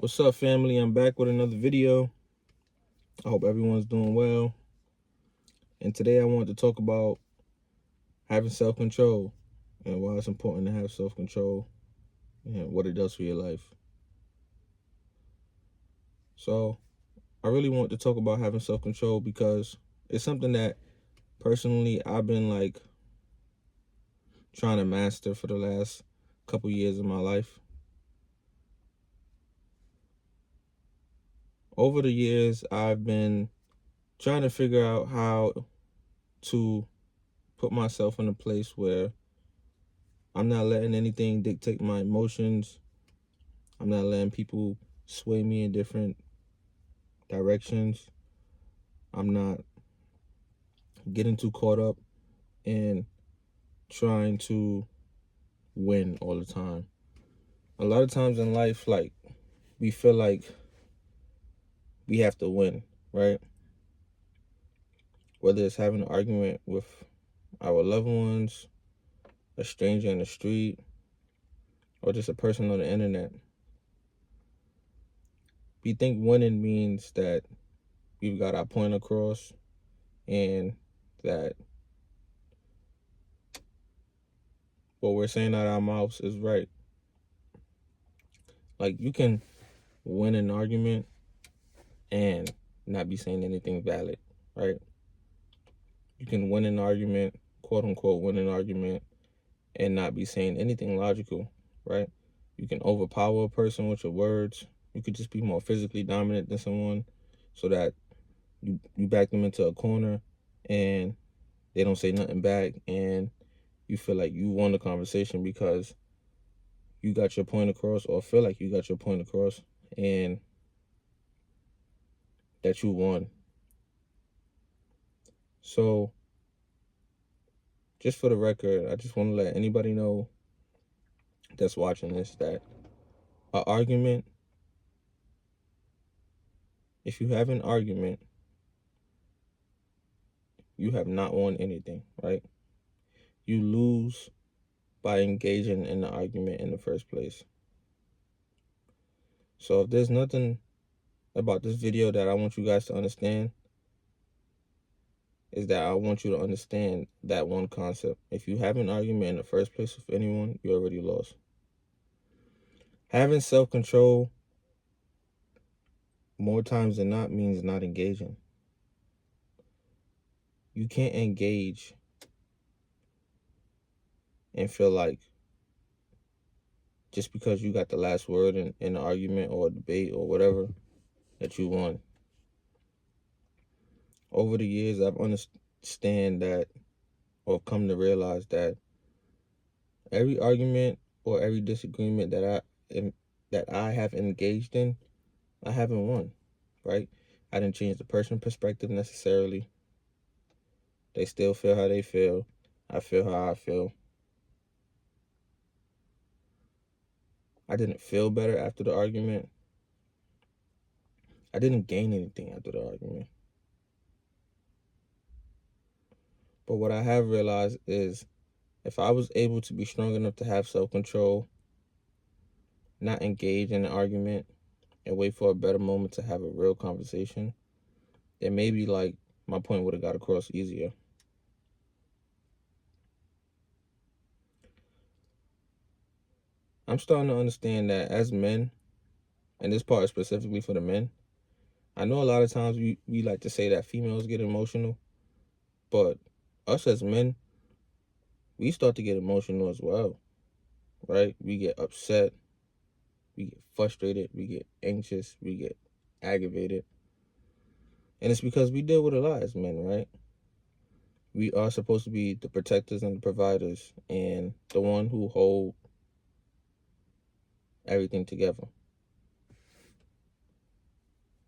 What's up, family? I'm back with another video. I hope everyone's doing well. And today I want to talk about having self-control and why it's important to have self-control and what it does for your life. So I really want to talk about having self-control because it's something that personally I've been trying to master for the last couple years of my life. Over the years, I've been trying to figure out how to put myself in a place where I'm not letting anything dictate my emotions. I'm not letting people sway me in different directions. I'm not getting too caught up in trying to win all the time. A lot of times in life, we feel like we have to win, right? Whether it's having an argument with our loved ones, a stranger in the street, or just a person on the internet. We think winning means that we've got our point across and that what we're saying out of our mouths is right. Like, you can win an argument and not be saying anything valid, right? You can win an argument, quote unquote, win an argument and not be saying anything logical, right? You can overpower a person with your words. You could just be more physically dominant than someone so that you back them into a corner and they don't say nothing back, and you feel like you won the conversation because you got your point across, or feel like you got your point across, and that you won. So just for the record, I just want to let anybody know that's watching this that an argument, if you have an argument, you have not won anything, right? You lose by engaging in the argument in the first place. So if there's nothing about this video that I want you guys to understand, is that I want you to understand that one concept. If you have an argument in the first place with anyone, you already lost. Having self-control more times than not means not engaging. You can't engage and feel like just because you got the last word in an argument or a debate or whatever that you won. Over the years, I've understand that, or come to realize that every argument or every disagreement that I have engaged in, I haven't won, right? I didn't change the person's perspective necessarily. They still feel how they feel. I feel how I feel. I didn't feel better after the argument. I didn't gain anything after the argument. But what I have realized is if I was able to be strong enough to have self-control, not engage in an argument, and wait for a better moment to have a real conversation, then maybe my point would have got across easier. I'm starting to understand that as men, and this part is specifically for the men, I know a lot of times we like to say that females get emotional, but us as men, we start to get emotional as well, right? We get upset, we get frustrated, we get anxious, we get aggravated. And it's because we deal with a lot as men, right? We are supposed to be the protectors and the providers and the one who hold everything together,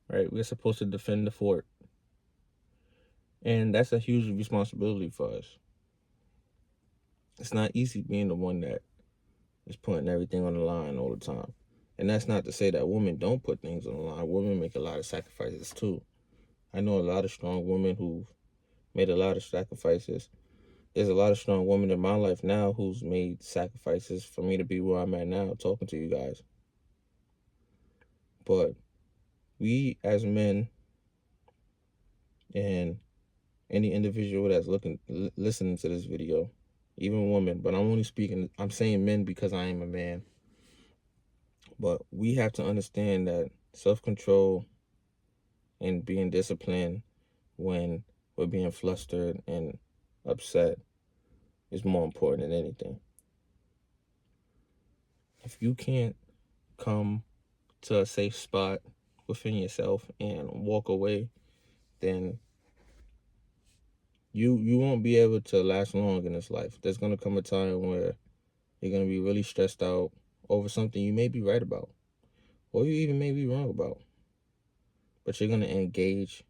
right? We're supposed to defend the fort. And that's a huge responsibility for us. It's not easy being the one that is putting everything on the line all the time. And that's not to say that women don't put things on the line. Women make a lot of sacrifices too. I know a lot of strong women who've made a lot of sacrifices. There's a lot of strong women in my life now who's made sacrifices for me to be where I'm at now, talking to you guys. But we as men, and any individual that's listening to this video, even women, but I'm saying men because I am a man. But we have to understand that self-control and being disciplined when we're being flustered and upset is more important than anything. If you can't come to a safe spot within yourself and walk away, then you won't be able to last long in this life. There's going to come a time where you're going to be really stressed out over something you may be right about, or you even may be wrong about. But you're going to engage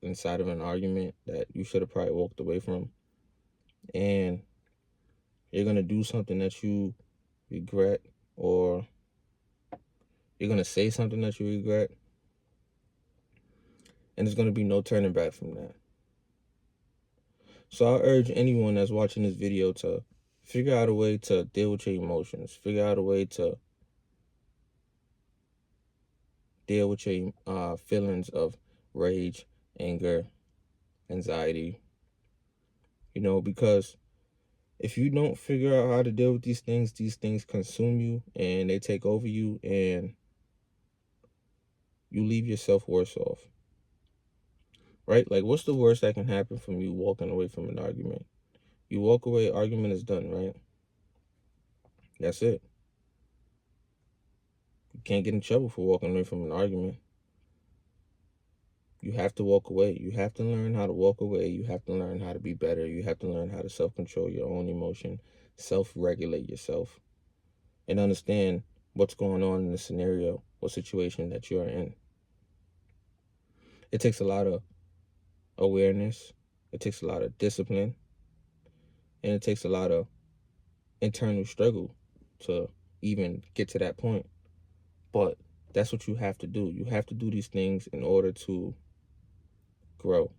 inside of an argument that you should have probably walked away from. And you're going to do something that you regret, or you're going to say something that you regret. And there's going to be no turning back from that. So I urge anyone that's watching this video to figure out a way to deal with your emotions. Figure out a way to deal with your feelings of rage, anger, anxiety. Because if you don't figure out how to deal with these things consume you and they take over you, and you leave yourself worse off. Right? Like, what's the worst that can happen from you walking away from an argument? You walk away, argument is done, right? That's it. You can't get in trouble for walking away from an argument. You have to walk away. You have to learn how to walk away. You have to learn how to be better. You have to learn how to self-control your own emotion, self-regulate yourself, and understand what's going on in the scenario or situation that you're in. It takes a lot of awareness. It takes a lot of discipline. And it takes a lot of internal struggle to even get to that point. But that's what you have to do. You have to do these things in order to grow,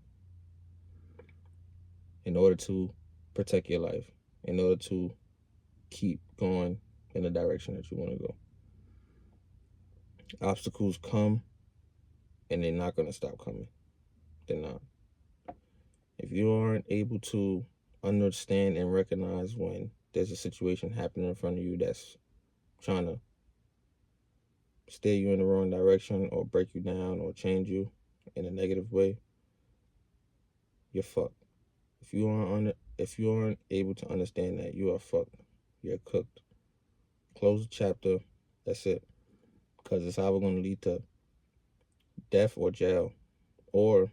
in order to protect your life, in order to keep going in the direction that you want to go. Obstacles come, and they're not going to stop coming. They're not. If you aren't able to understand and recognize when there's a situation happening in front of you that's trying to steer you in the wrong direction or break you down or change you in a negative way, you're fucked. If you aren't able to understand that, you are fucked. You're cooked. Close the chapter. That's it. Because it's either going to lead to death or jail, or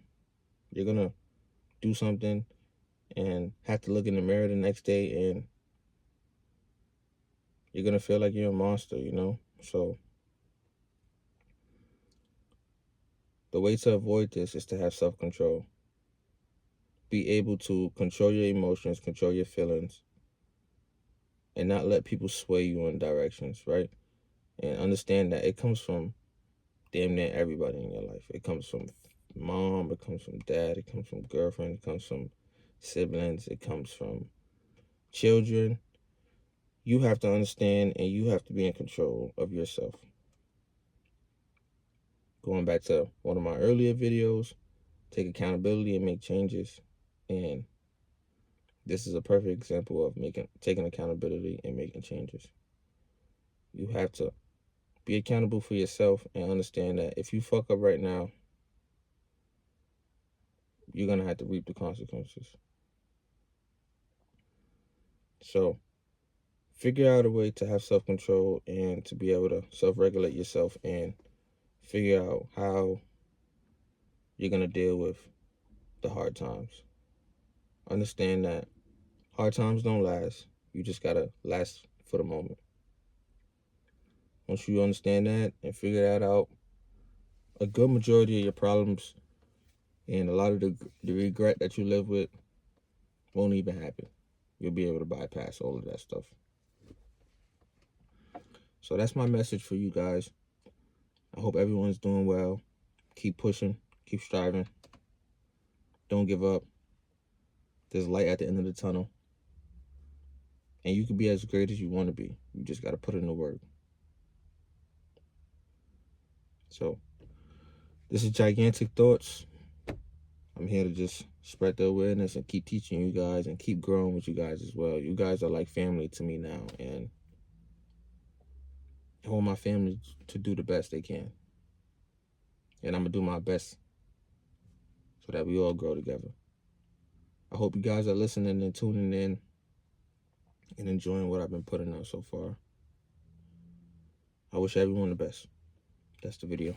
you're going to do something and have to look in the mirror the next day and you're going to feel like you're a monster, So the way to avoid this is to have self-control. Be able to control your emotions, control your feelings, and not let people sway you in directions, right? And understand that it comes from damn near everybody in your life. It comes from mom, it comes from dad, it comes from girlfriend, it comes from siblings, it comes from children. You have to understand, and you have to be in control of yourself. Going back to one of my earlier videos, take accountability and make changes. And this is a perfect example of taking accountability and making changes. You have to be accountable for yourself and understand that if you fuck up right now, you're going to have to reap the consequences. So figure out a way to have self-control and to be able to self-regulate yourself, and figure out how you're going to deal with the hard times. Understand that hard times don't last. You just got to last for the moment. Once you understand that and figure that out, a good majority of your problems and a lot of the regret that you live with won't even happen. You'll be able to bypass all of that stuff. So that's my message for you guys. I hope everyone's doing well. Keep pushing. Keep striving. Don't give up. There's light at the end of the tunnel. And you can be as great as you want to be. You just got to put in the work. So this is Gigantic Thoughts. I'm here to just spread the awareness and keep teaching you guys and keep growing with you guys as well. You guys are like family to me now, and I want my family to do the best they can. And I'm going to do my best so that we all grow together. I hope you guys are listening and tuning in and enjoying what I've been putting out so far. I wish everyone the best. That's the video.